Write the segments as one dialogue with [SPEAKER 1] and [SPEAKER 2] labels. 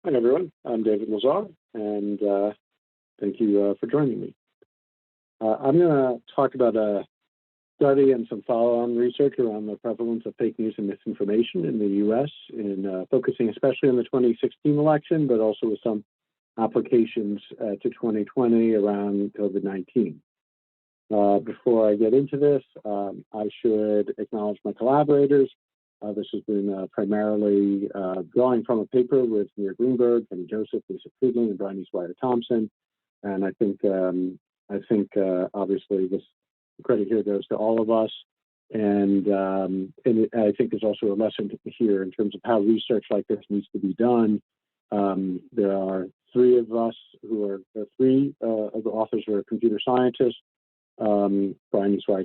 [SPEAKER 1] Hi, everyone. I'm David Lazer, and thank you for joining me. I'm going to talk about a study and some follow-on research around the prevalence of fake news and misinformation in the U.S., in focusing especially on the 2016 election, but also with some applications to 2020 around COVID-19. Before I get into this, I should acknowledge my collaborators. This has been primarily drawing from a paper with Mira Greenberg, Penny Joseph, Lisa Friedland, and Brian Thompson. And I think obviously this credit here goes to all of us. And I think there's also a lesson here in terms of how research like this needs to be done. There are three of us three of the authors who are computer scientists. Brian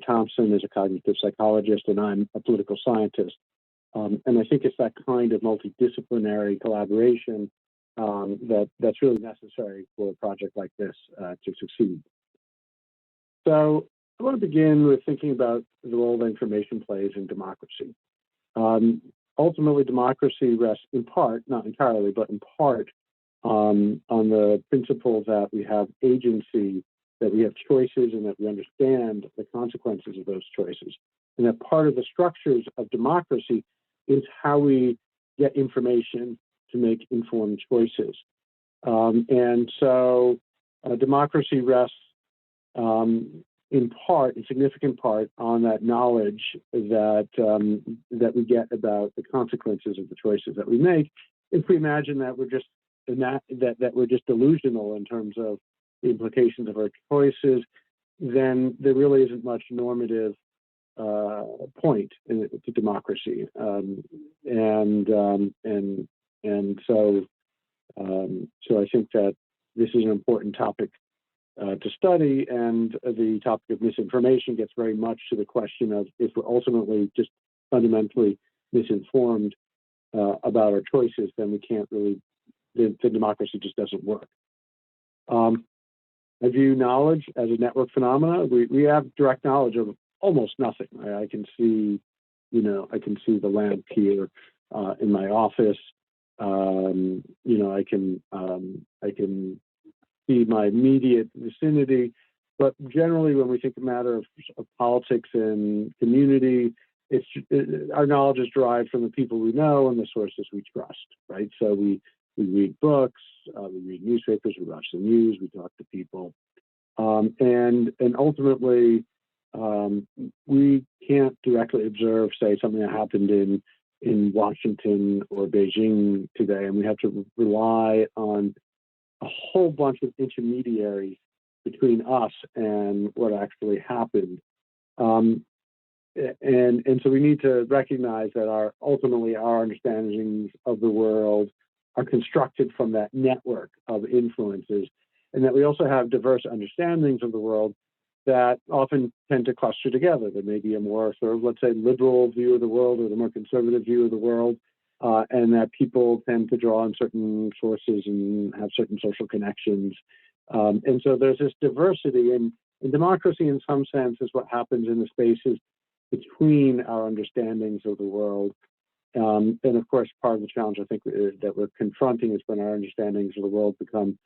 [SPEAKER 1] Thompson is a cognitive psychologist, and I'm a political scientist. And I think it's that kind of multidisciplinary collaboration that's really necessary for a project like this to succeed. So I want to begin with thinking about the role that information plays in democracy. Ultimately, democracy rests in part, not entirely, but in part on the principle that we have agency, that we have choices, and that we understand the consequences of those choices. And that part of the structures of democracy is how we get information to make informed choices. And so democracy rests in significant part, on that knowledge that we get about the consequences of the choices that we make. If we imagine that we're just delusional in terms of the implications of our choices, then there really isn't much normative point to democracy, so I think that this is an important topic to study, and the topic of misinformation gets very much to the question of if we're ultimately just fundamentally misinformed about our choices, then we can't really, the democracy just doesn't work. I view knowledge as a network phenomena. We have direct knowledge of almost nothing. I can see the lamp here in my office. I can see my immediate vicinity. But generally, when we think a matter of politics and community, our knowledge is derived from the people we know and the sources we trust, right? So we read books, we read newspapers, we watch the news, we talk to people, and ultimately, we can't directly observe, say, something that happened in Washington or Beijing today, and we have to rely on a whole bunch of intermediaries between us and what actually happened. And so we need to recognize that ultimately our understandings of the world are constructed from that network of influences, and that we also have diverse understandings of the world that often tend to cluster together. There may be a more sort of, let's say, liberal view of the world or the more conservative view of the world, and that people tend to draw on certain sources and have certain social connections. And so there's this diversity, and democracy in some sense is what happens in the spaces between our understandings of the world. And of course, part of the challenge I think that we're confronting is when our understandings of the world become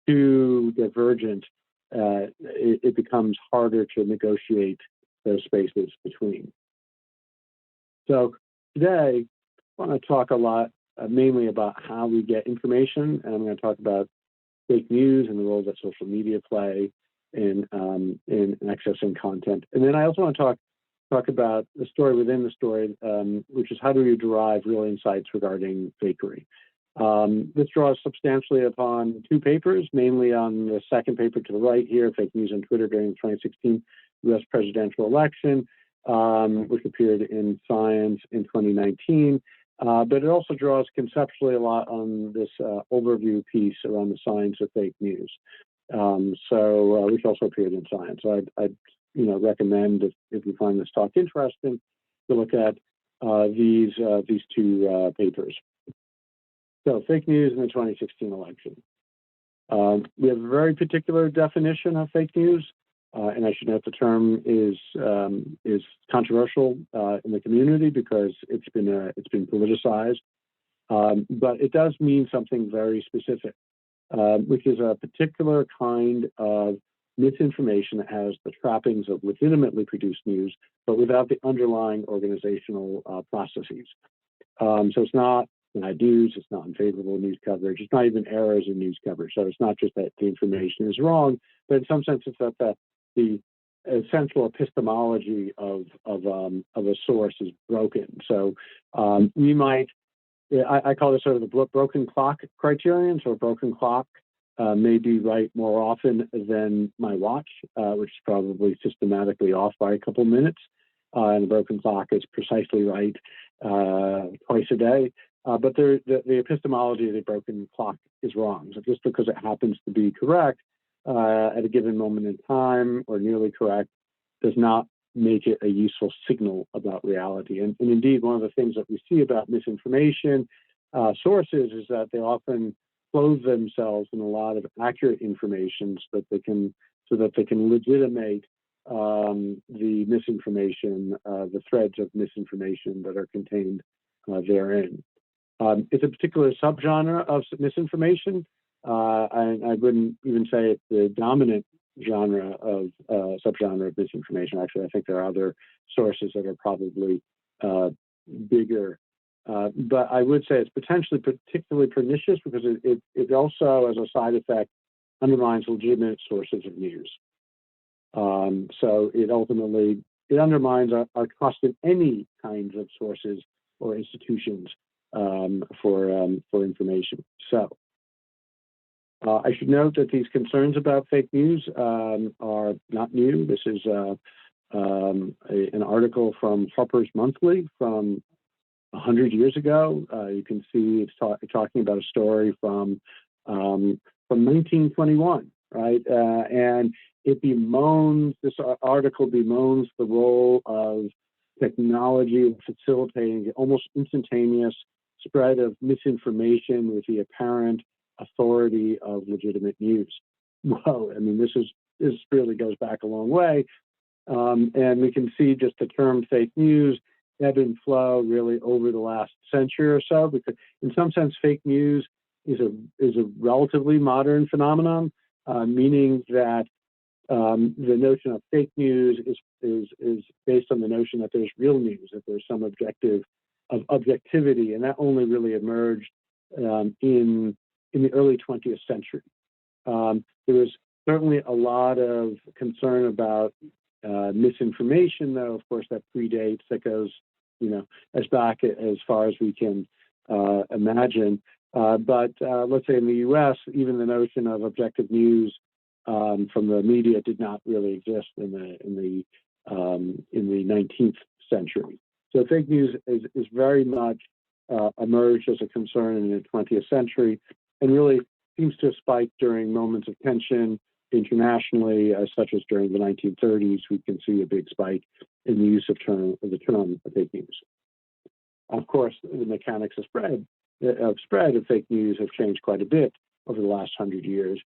[SPEAKER 1] too divergent. It becomes harder to negotiate those spaces between. So today, I want to talk a lot, mainly about how we get information, and I'm going to talk about fake news and the role that social media play in accessing content. And then I also want to talk about the story within the story, which is how do we derive real insights regarding fakery. This draws substantially upon two papers, mainly on the second paper to the right here, Fake News on Twitter during the 2016 U.S. presidential election, which appeared in Science in 2019. But it also draws conceptually a lot on this overview piece around the science of fake news, which also appeared in Science. So I'd recommend, if you find this talk interesting, to look at these two papers. So, fake news in the 2016 election. We have a very particular definition of fake news, and I should note the term is controversial in the community because it's been politicized. But it does mean something very specific, which is a particular kind of misinformation that has the trappings of legitimately produced news, but without the underlying organizational processes. So it's not denied news, it's not unfavorable news coverage, it's not even errors in news coverage. So it's not just that the information is wrong, but in some sense it's that the essential epistemology of a source is broken. So we might, I call this sort of the broken clock criterion. So a broken clock may be right more often than my watch, which is probably systematically off by a couple minutes. And a broken clock is precisely right twice a day. But the epistemology of the broken clock is wrong. So just because it happens to be correct at a given moment in time or nearly correct does not make it a useful signal about reality. And indeed, one of the things that we see about misinformation sources is that they often clothe themselves in a lot of accurate information so that they can legitimate the misinformation, the threads of misinformation that are contained therein. It's a particular subgenre of misinformation. I wouldn't even say it's the dominant genre of subgenre of misinformation. Actually, I think there are other sources that are probably bigger. But I would say it's potentially particularly pernicious because it also, as a side effect, undermines legitimate sources of news. So it ultimately undermines our trust in any kinds of sources or institutions for information. So I should note that these concerns about fake news are not new. This is an article from Harper's Monthly from 100 years ago. You can see it's talking about a story from 1921, right? And this article bemoans the role of technology in facilitating the almost instantaneous spread of misinformation with the apparent authority of legitimate news. Whoa, I mean, this really goes back a long way. And we can see just the term fake news ebb and flow really over the last century or so, because in some sense, fake news is a relatively modern phenomenon, meaning that the notion of fake news is based on the notion that there's real news, that there's some objectivity, and that only really emerged in the early 20th century. There was certainly a lot of concern about misinformation, though, of course, that predates, that goes, as back as far as we can imagine. But let's say in the U.S., even the notion of objective news from the media did not really exist in the 19th century. So fake news is very much emerged as a concern in the 20th century, and really seems to spike during moments of tension internationally, such as during the 1930s. We can see a big spike in the use of the term fake news. Of course, the mechanics of spread of fake news have changed quite a bit over the last 100 years.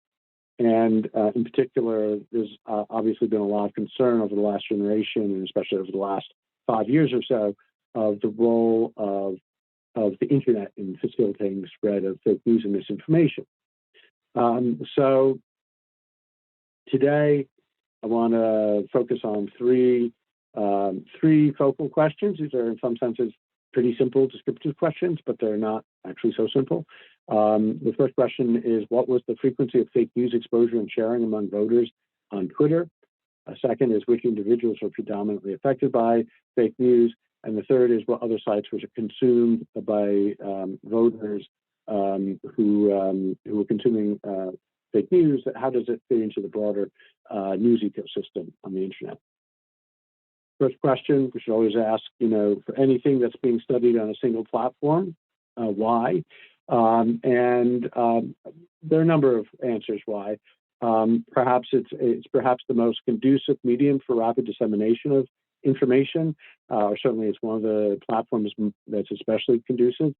[SPEAKER 1] And in particular, there's obviously been a lot of concern over the last generation, and especially over the last 5 years or so, of the role of the internet in facilitating the spread of fake news and misinformation. So today, I want to focus on three focal questions. These are, in some senses, pretty simple descriptive questions, but they're not actually so simple. The first question is, what was the frequency of fake news exposure and sharing among voters on Twitter? Second is, which individuals were predominantly affected by fake news? And the third is, what other sites were consumed by voters who were consuming fake news? How does it fit into the broader news ecosystem on the internet? First question, we should always ask, for anything that's being studied on a single platform, why? And there are a number of answers why. Perhaps it's perhaps the most conducive medium for rapid dissemination of information, or certainly it's one of the platforms that's especially conducive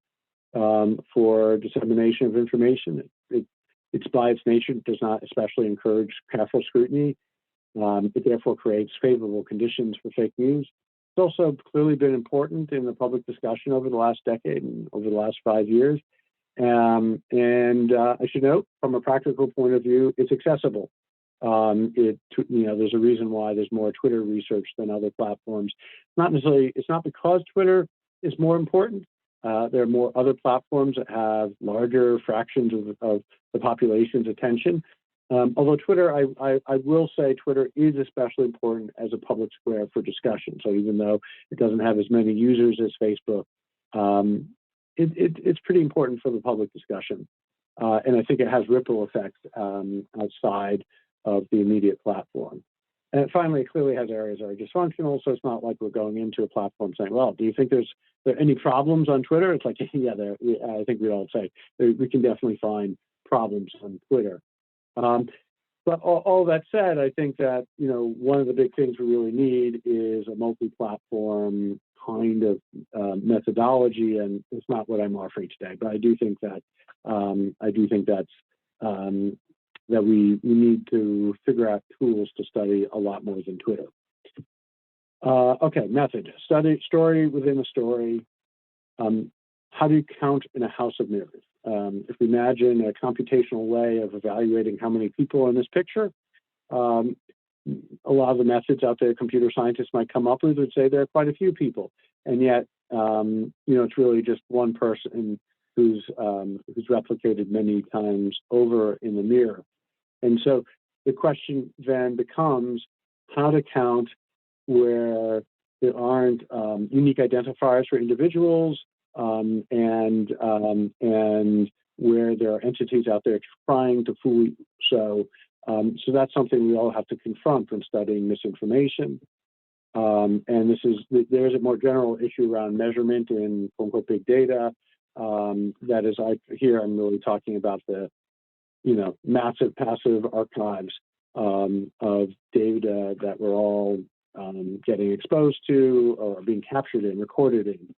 [SPEAKER 1] for dissemination of information. It's by its nature does not especially encourage careful scrutiny. It therefore creates favorable conditions for fake news. also clearly been important in the public discussion over the last decade and over the last 5 years. I should note, from a practical point of view, it's accessible. There's a reason why there's more Twitter research than other platforms. It's not because Twitter is more important. There are more other platforms that have larger fractions of the population's attention. Although Twitter, I will say Twitter is especially important as a public square for discussion. So even though it doesn't have as many users as Facebook, it's pretty important for the public discussion. And I think it has ripple effects outside of the immediate platform. And finally, it clearly has areas that are dysfunctional, so it's not like we're going into a platform saying, well, do you think there are any problems on Twitter? It's like, yeah, I think we'd all say we can definitely find problems on Twitter. But all that said, I think that, one of the big things we really need is a multi-platform kind of methodology, and it's not what I'm offering today. But I do think that that we need to figure out tools to study a lot more than Twitter. Okay, method. Story within a story. How do you count in a house of mirrors? If we imagine a computational way of evaluating how many people are in this picture, a lot of the methods out there computer scientists might come up with would say there are quite a few people. And yet, it's really just one person who's replicated many times over in the mirror. And so the question then becomes how to count where there aren't unique identifiers for individuals, and where there are entities out there trying to fool you. So that's something we all have to confront when studying misinformation. And there is a more general issue around measurement in quote unquote big data. That is, I'm really talking about the massive passive archives of data that we're all getting exposed to or being captured in, recorded in.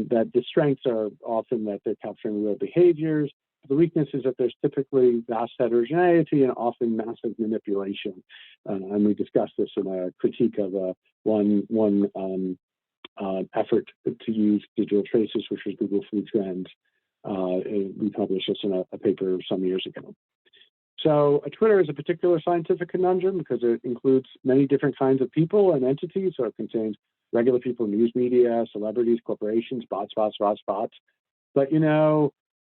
[SPEAKER 1] That the strengths are often that they're capturing real behaviors. The weakness is that there's typically vast heterogeneity and often massive manipulation. And we discussed this in a critique of one effort to use digital traces, which was Google Food Trends. We published this in a paper some years ago. So Twitter is a particular scientific conundrum because it includes many different kinds of people and entities. So it contains regular people, news media, celebrities, corporations, bots. But,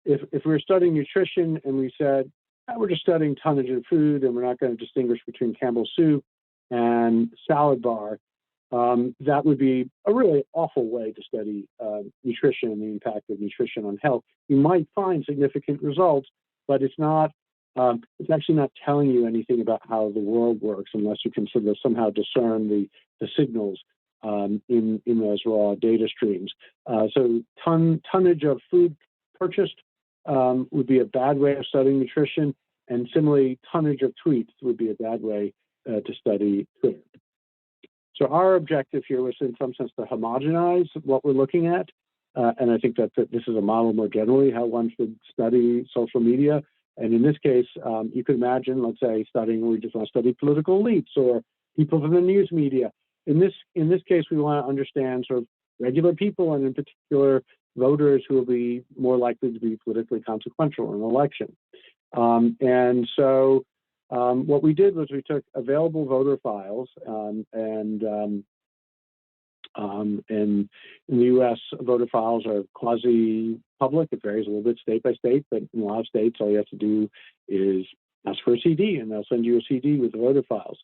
[SPEAKER 1] if we're studying nutrition and we said, we're just studying tonnage of food and we're not going to distinguish between Campbell's soup and salad bar, that would be a really awful way to study nutrition and the impact of nutrition on health. You might find significant results, but it's actually not telling you anything about how the world works unless you can sort of somehow discern the signals in those raw data streams. So tonnage of food purchased would be a bad way of studying nutrition, and similarly, tonnage of tweets would be a bad way to study Twitter. So our objective here was, in some sense, to homogenize what we're looking at, and I think that this is a model more generally how one should study social media. And in this case, you could imagine, let's say, we just want to study political elites or people from the news media. In this case, we want to understand sort of regular people, and in particular, voters who will be more likely to be politically consequential in an election. And so what we did was we took available voter files, and in the U.S., voter files are quasi-public. It varies a little bit state by state, but in a lot of states, all you have to do is ask for a CD, and they'll send you a CD with the voter files.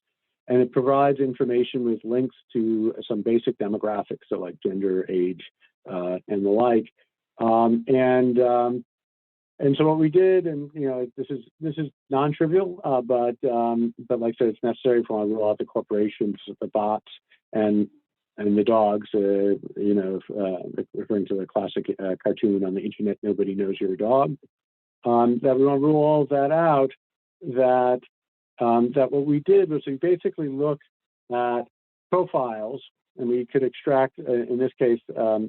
[SPEAKER 1] And it provides information with links to some basic demographics, so like gender, age, and the like. And so what we did, and this is non-trivial, but like I said, it's necessary for one to rule out the corporations, the bots, and the dogs. Referring to a classic cartoon on the internet, nobody knows you're a dog. That we want to rule all of that out. That what we did was we basically looked at profiles, and we could extract, in this case,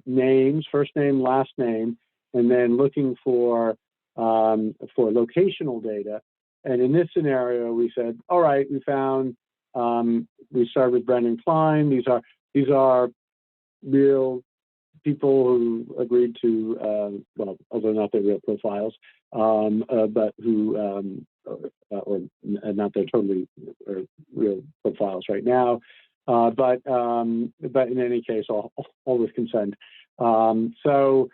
[SPEAKER 1] names, first name, last name, and then looking for locational data. And in this scenario, we said, all right, we found, we started with Brendan Klein. These are real people who agreed to, well, although not their real profiles, but who, or not their totally real profiles right now, but in any case, all with consent. So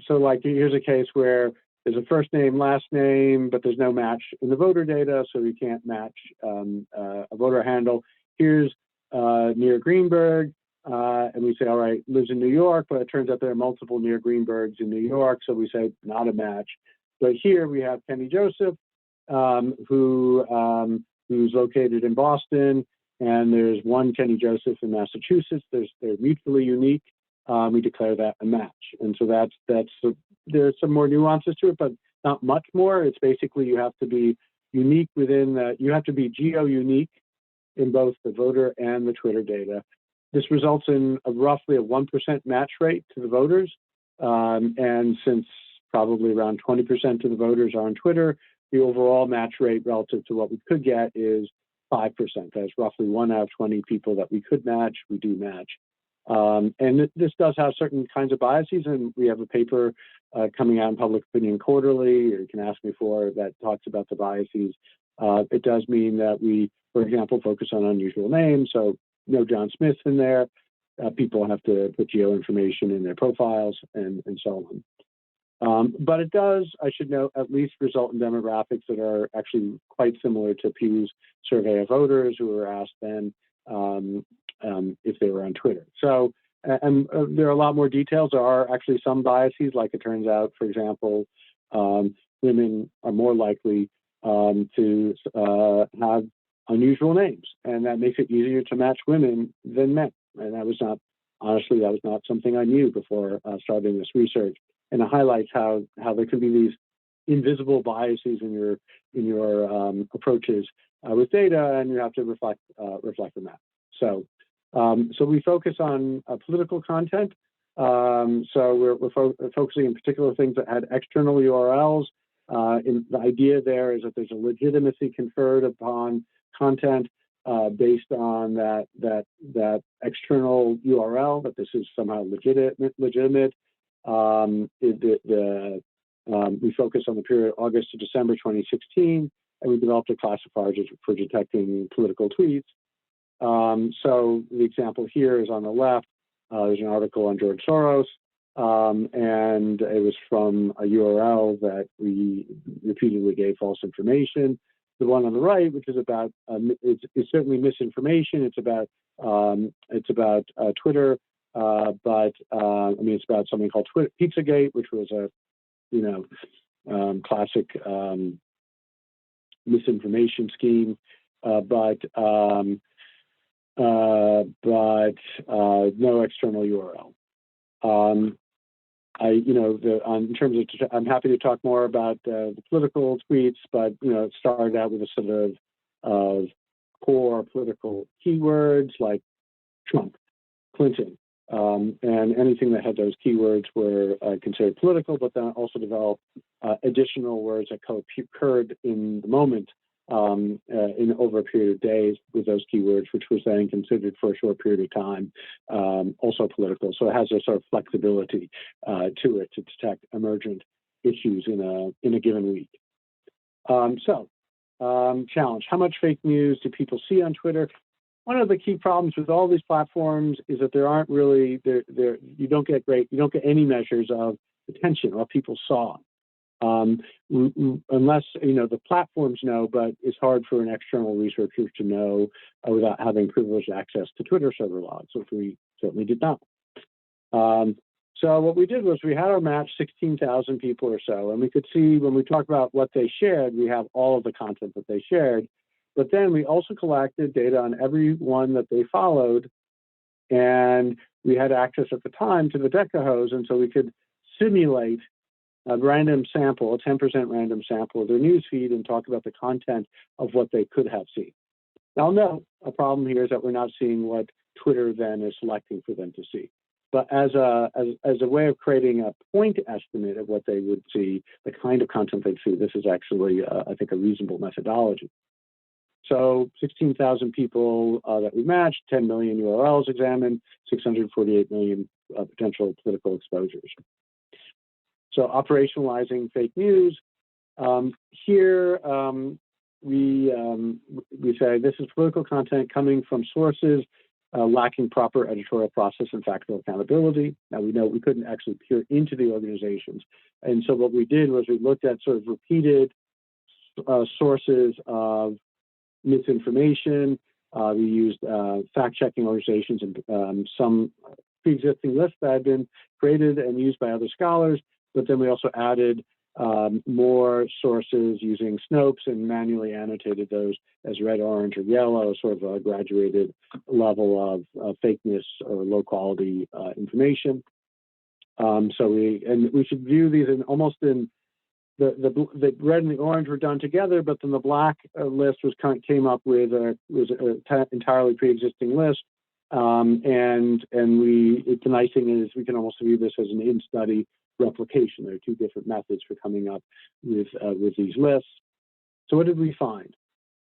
[SPEAKER 1] like here's a case where there's a first name, last name, but there's no match in the voter data, so we can't match a voter handle. Here's near Greenberg, and we say, all right, lives in New York, but it turns out there are multiple near Greenbergs in New York, so we say not a match. But here we have Kenny Joseph, who's located in Boston, and there's one Kenny Joseph in Massachusetts. They're mutually unique. We declare that a match, and so there's some more nuances to it, but not much more. It's basically you have to be unique within you have to be geo-unique in both the voter and the Twitter data. This results in roughly a 1% match rate to the voters, and since probably around 20% of the voters are on Twitter, the overall match rate relative to what we could get is 5%. That's roughly 1 out of 20 people that we could match, we do match. And this does have certain kinds of biases, and we have a paper coming out in Public Opinion Quarterly, or you can ask me for, that talks about the biases. It does mean that we, for example, focus on unusual names, so no John Smith in there. People have to put geo information in their profiles and so on. But it does, I should note, at least result in demographics that are actually quite similar to Pew's survey of voters who were asked then if they were on Twitter. So, and there are a lot more details. There are actually some biases, like it turns out, for example, women are more likely to have unusual names, and that makes it easier to match women than men. And that was not, honestly, that was not something I knew before starting this research. And it highlights how there can be these invisible biases in your approaches with data, and you have to reflect on that. So we focus on political content. So we're focusing in particular things that had external URLs. The idea there is that there's a legitimacy conferred upon content based on that external URL, that this is somehow legitimate. We focus on the period August to December 2016, and we developed a classifier for detecting political tweets. So the example here is on the left. There's an article on George Soros, and it was from a URL that we repeatedly gave false information. The one on the right, which is about, it's certainly misinformation. It's about Twitter, but I mean, it's about something called Pizzagate, which was a classic misinformation scheme, but no external URL. In terms of, I'm happy to talk more about the political tweets, but it started out with a sort of core political keywords like Trump, Clinton, and anything that had those keywords were considered political, but then also developed additional words that occurred in the moment in over a period of days with those keywords, which was then considered for a short period of time also political. So it has a sort of flexibility to it to detect emergent issues in a given week. Challenge: how much fake news do people see on Twitter? One of the key problems with all these platforms is that there aren't really you don't get any measures of attention, what people saw. Unless the platforms know, but it's hard for an external researcher to know without having privileged access to Twitter server logs, which we certainly did not. So what we did was we had our match 16,000 people or so, and we could see when we talk about what they shared, we have all of the content that they shared, but then we also collected data on everyone that they followed, and we had access at the time to the decahose, and so we could simulate a random sample, a 10% random sample of their newsfeed, and talk about the content of what they could have seen. Now, note, a problem here is that we're not seeing what Twitter then is selecting for them to see. But as a way of creating a point estimate of what they would see, the kind of content they'd see, this is actually, I think, a reasonable methodology. So 16,000 people that we matched, 10 million URLs examined, 648 million potential political exposures. So operationalizing fake news. Here we say this is political content coming from sources lacking proper editorial process and factual accountability. Now we know we couldn't actually peer into the organizations. And so what we did was we looked at sort of repeated sources of misinformation. We used fact-checking organizations and some pre-existing lists that had been created and used by other scholars. But then we also added more sources using Snopes and manually annotated those as red, orange, or yellow, sort of a graduated level of fakeness or low quality information. So we should view these in almost in the red and the orange were done together, but then the black list came up with was an entirely pre-existing list. The nice thing is we can also view this as an in-study replication. There are two different methods for coming up with these lists. So what did we find?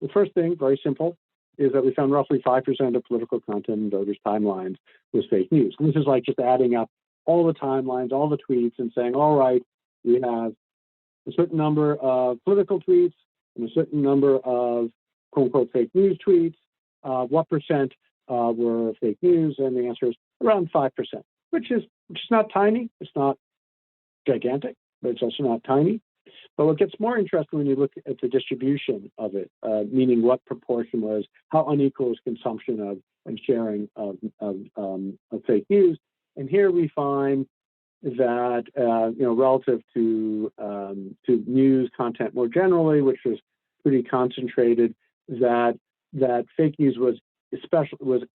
[SPEAKER 1] The first thing, very simple, is that we found roughly 5% of political content in voters' timelines was fake news. And this is like just adding up all the timelines, all the tweets, and saying, all right, we have a certain number of political tweets and a certain number of quote-unquote fake news tweets. What percent were fake news? And the answer is around 5%, which is not tiny. It's not gigantic, but it's also not tiny. But what gets more interesting when you look at the distribution of it, meaning what proportion was, how unequal is consumption of and sharing of fake news. And here we find that relative to news content more generally, which was pretty concentrated, that fake news was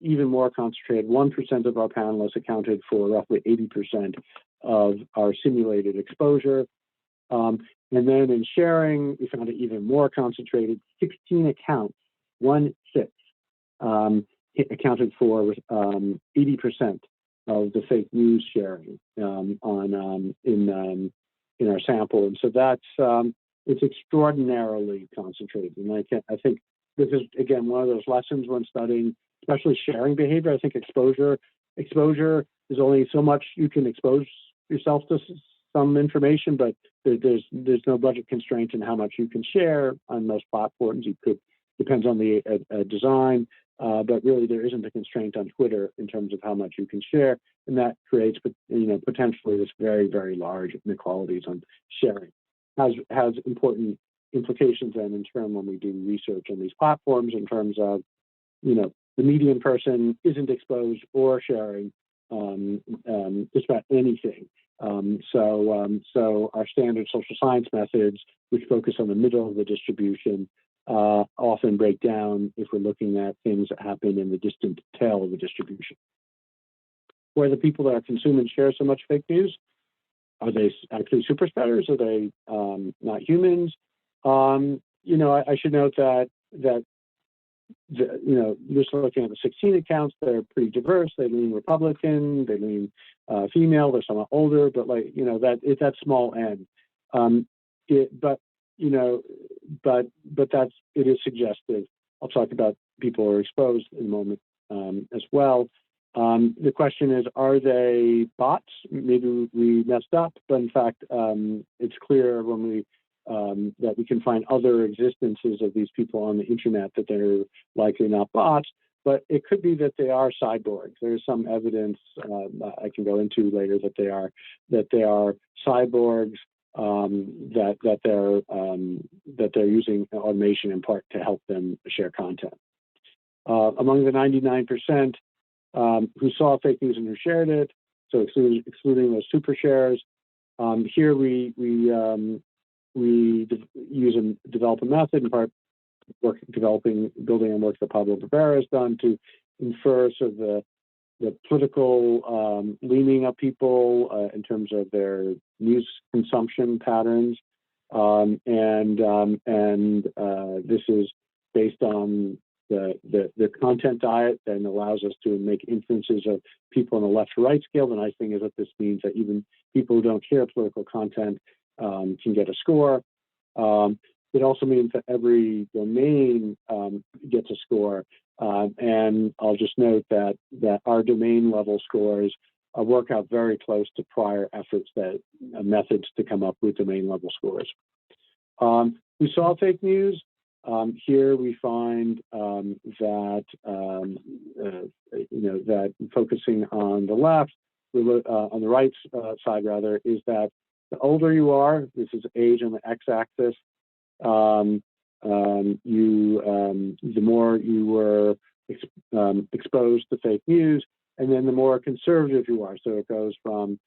[SPEAKER 1] even more concentrated. 1% of our panelists accounted for roughly 80% of our simulated exposure. And then in sharing, we found it even more concentrated. 16 accounts, 1/6, accounted for 80% of the fake news sharing in our sample. And so that's it's extraordinarily concentrated. And I think this is, again, one of those lessons when studying, especially sharing behavior. I think exposure is only so much you can expose yourself to some information, but there's no budget constraint in how much you can share on most platforms. Depends on the design, but really there isn't a constraint on Twitter in terms of how much you can share, and that creates potentially this very, very large inequalities on sharing. Has important implications then in terms when we do research on these platforms in terms of the median person isn't exposed or sharing just about anything. So our standard social science methods, which focus on the middle of the distribution, often break down if we're looking at things that happen in the distant tail of the distribution. Where the people that consume and share so much fake news, are they actually super spreaders? Are they not humans? I should note that just looking at the 16 accounts, they're pretty diverse. They lean Republican, they lean female, they're somewhat older, but it's that small n. It is suggestive. I'll talk about people who are exposed in a moment as well. The question is, are they bots? Maybe we messed up, but in fact, it's clear when that we can find other existences of these people on the internet that they're likely not bots, but it could be that they are cyborgs. There's some evidence I can go into later that they are cyborgs, that they're using automation in part to help them share content. Among the 99% who saw fake news and who shared it, so excluding those super shares, here we develop a method, in part building on work that Pablo Rivera has done to infer sort of the political leaning of people in terms of their news consumption patterns, this is based on the content diet that allows us to make inferences of people on the left to right scale. The nice thing is that this means that even people who don't share political content can get a score. it also means that every domain gets a score. And I'll just note that our domain level scores work out very close to prior efforts methods to come up with domain level scores. We saw fake news. Here we find that that focusing on the left, on the right side rather, is that the older you are, this is age on the x-axis, the more you were exposed to fake news, and then the more conservative you are. So it goes from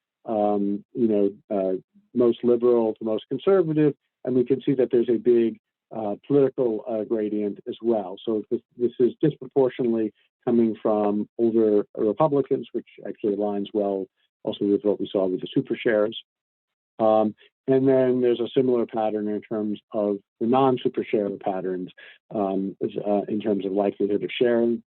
[SPEAKER 1] most liberal to most conservative, and we can see that there's a big political gradient as well. So this is disproportionately coming from older Republicans, which actually aligns well also with what we saw with the super shares. And then there's a similar pattern in terms of the non-super share patterns in terms of likelihood of sharing.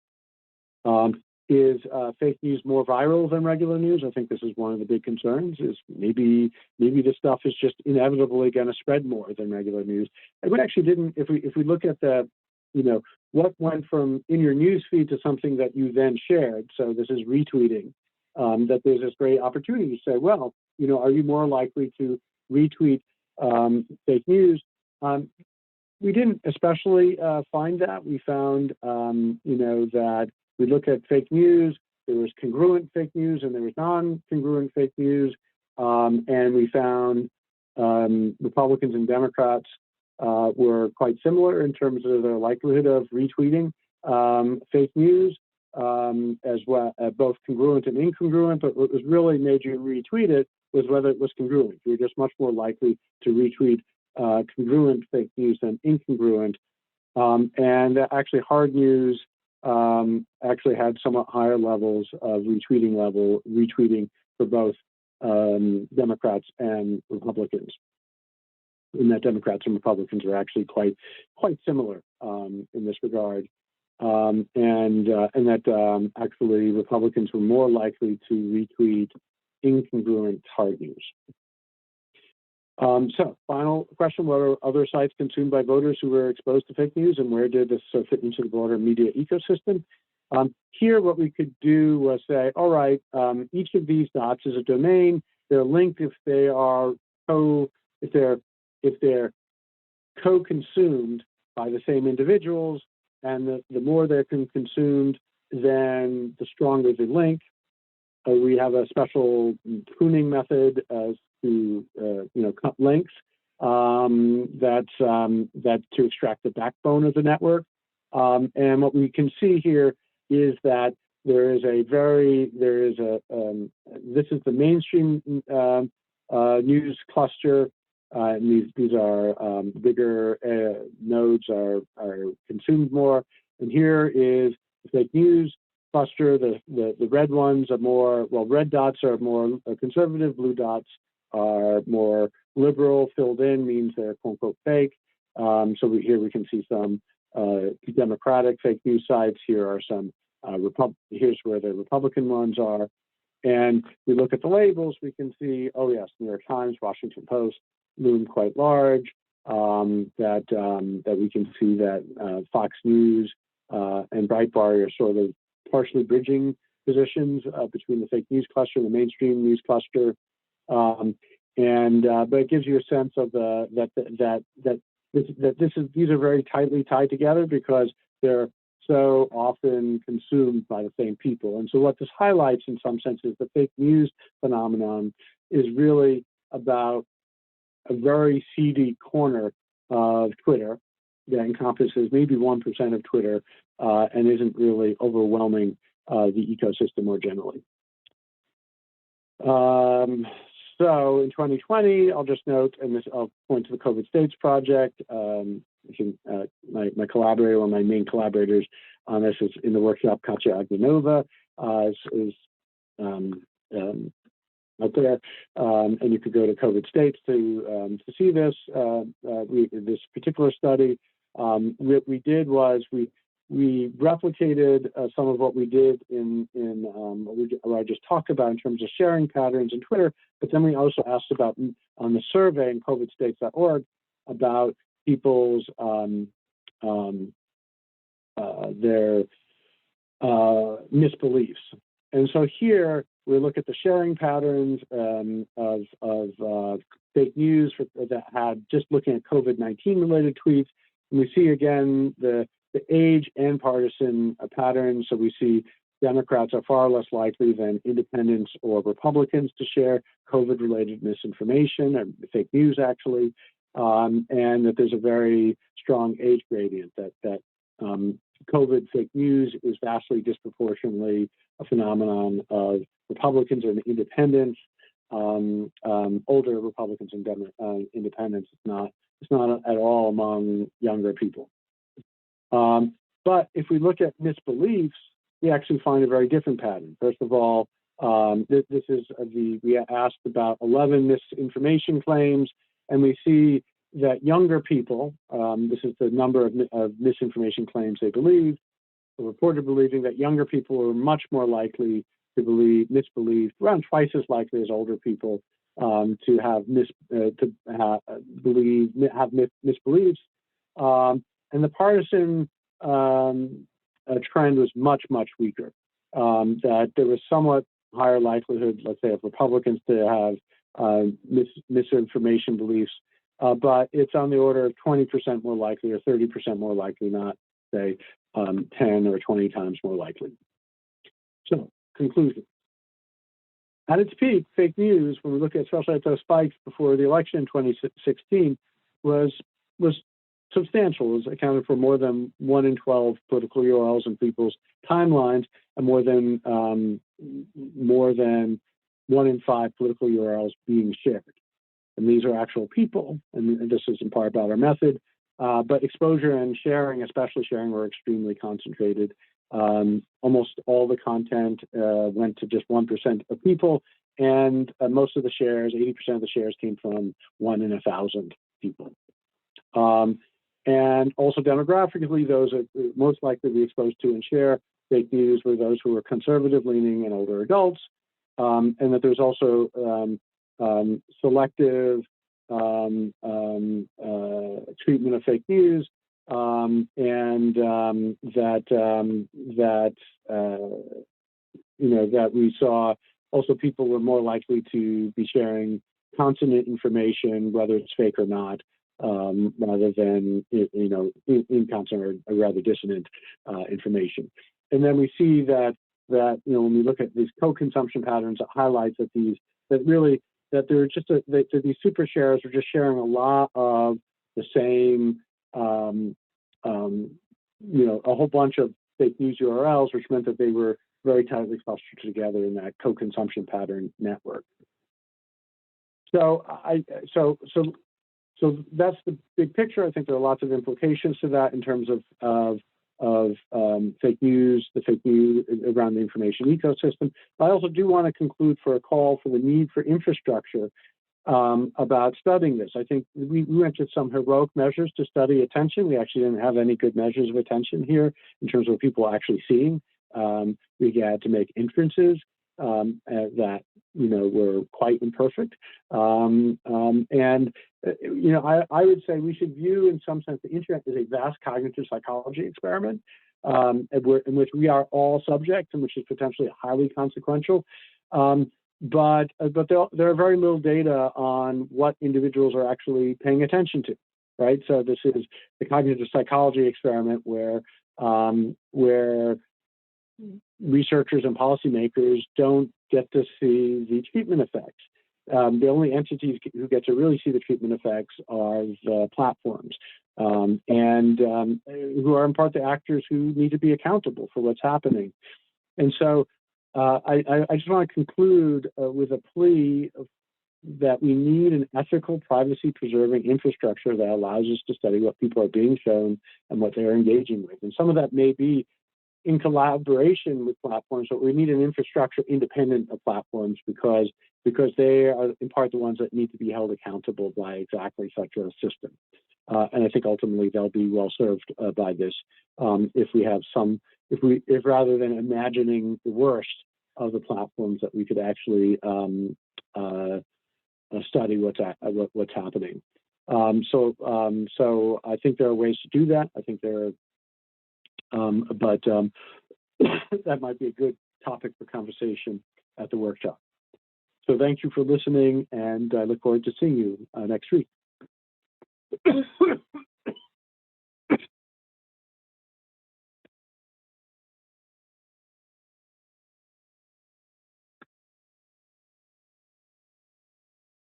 [SPEAKER 1] Is fake news more viral than regular news? I think this is one of the big concerns, is maybe this stuff is just inevitably going to spread more than regular news. And we actually didn't, if we look at the, what went from in your news feed to something that you then shared, so this is retweeting, that there's this great opportunity to say, well, are you more likely to retweet fake news? We didn't especially find that. We found, that we look at fake news, there was congruent fake news and there was non-congruent fake news. And we found Republicans and Democrats were quite similar in terms of their likelihood of retweeting fake news, as well, both congruent and incongruent. But what was really made you retweet it was whether it was congruent. You're just much more likely to retweet congruent fake news than incongruent. And actually hard news actually had somewhat higher levels of retweeting for both Democrats and Republicans. And that Democrats and Republicans are actually quite similar in this regard. And that actually Republicans were more likely to retweet incongruent hard news. So, final question: what are other sites consumed by voters who were exposed to fake news, and where did this fit into the broader media ecosystem? Here, what we could do was say, all right, each of these dots is a domain. They're linked if they are if they're co-consumed by the same individuals, and the more they're consumed, then the stronger the link. We have a special pruning method as to cut links that to extract the backbone of the network. And what we can see here is that this is the mainstream news cluster. And these are bigger nodes are consumed more. And here is the fake news cluster. The red ones are more, red dots are more conservative, blue dots are more liberal. Filled in means they're quote unquote fake. So here we can see some Democratic fake news sites. Here are some here's where the Republican ones are. And we look at the labels, we can see, oh yes, New York Times, Washington Post loom quite large. That we can see that Fox News and Breitbart are sort of partially bridging positions between the fake news cluster and the mainstream news cluster. But it gives you a sense of these are very tightly tied together because they're so often consumed by the same people. And so what this highlights in some sense is the fake news phenomenon is really about a very seedy corner of Twitter that encompasses maybe 1% of Twitter and isn't really overwhelming the ecosystem more generally. So in 2020, I'll just note, and I'll point to the COVID States project. My collaborator, one of my main collaborators on this is in the workshop, Katya Agbanova, is out there, and you could go to COVID States to see this this particular study. What we did was we replicated some of what we did in what I just talked about in terms of sharing patterns in Twitter, but then we also asked about on the survey in covidstates.org about people's their misbeliefs. And so here we look at the sharing patterns of fake news that had just looking at COVID-19 related tweets, and we see again the age and partisan patterns. So we see Democrats are far less likely than independents or Republicans to share COVID-related misinformation or fake news, actually, and that there's a very strong age gradient that COVID fake news is vastly disproportionately a phenomenon of Republicans and independents, older Republicans and independents. It's not at all among younger people. But if we look at misbeliefs, we actually find a very different pattern. First of all, we asked about 11 misinformation claims, and we see that younger people, this is the number of misinformation claims they believe, reported believing that younger people were much more likely to misbelieve, around twice as likely as older people to have misbeliefs, and the partisan trend was much, much weaker. That there was somewhat higher likelihood, let's say, of Republicans to have misinformation beliefs, but it's on the order of 20% more likely or 30% more likely, not say 10 or 20 times more likely. So, conclusion. At its peak, fake news, when we look at especially at those spikes before the election in 2016, was substantial. It was accounted for more than 1 in 12 political URLs in people's timelines, and more than 1 in 5 political URLs being shared. And these are actual people, and this is in part about our method. But exposure and sharing, especially sharing, were extremely concentrated. Almost all the content went to just 1% of people, and most of the shares, 80% of the shares, came from 1 in 1,000 people. And also demographically, those are most likely to be exposed to and share fake news were those who were conservative leaning and older adults, and that there's also selective treatment of fake news, and that we saw also people were more likely to be sharing consonant information, whether it's fake or not, rather than inconsonant or rather dissonant information. And then we see that when we look at these co-consumption patterns, it highlights that these super sharers are just sharing a lot of the same, a whole bunch of fake news URLs, which meant that they were very tightly clustered together in that co-consumption pattern network. So that's the big picture. I think there are lots of implications to that in terms of fake news, the fake news around the information ecosystem. But I also do want to conclude for a call for the need for infrastructure about studying this. I think we went to some heroic measures to study attention. We actually didn't have any good measures of attention here in terms of what people are actually seeing. We had to make inferences that were quite imperfect, and I would say we should view, in some sense, the internet as a vast cognitive psychology experiment, in which we are all subjects and which is potentially highly consequential. But there are very little data on what individuals are actually paying attention to, right? So this is the cognitive psychology experiment where researchers and policymakers don't get to see the treatment effects. The only entities who get to really see the treatment effects are the platforms, and who are in part the actors who need to be accountable for what's happening. And so I just want to conclude with a plea that we need an ethical, privacy-preserving infrastructure that allows us to study what people are being shown and what they're engaging with. And some of that may be in collaboration with platforms, but we need an infrastructure independent of platforms because they are in part the ones that need to be held accountable by exactly such a system. And I think ultimately they'll be well served by this if rather than imagining the worst of the platforms, that we could actually study what's happening. So I think there are ways to do that. I think there are, but that might be a good topic for conversation at the workshop. So thank you for listening, and I look forward to seeing you next week.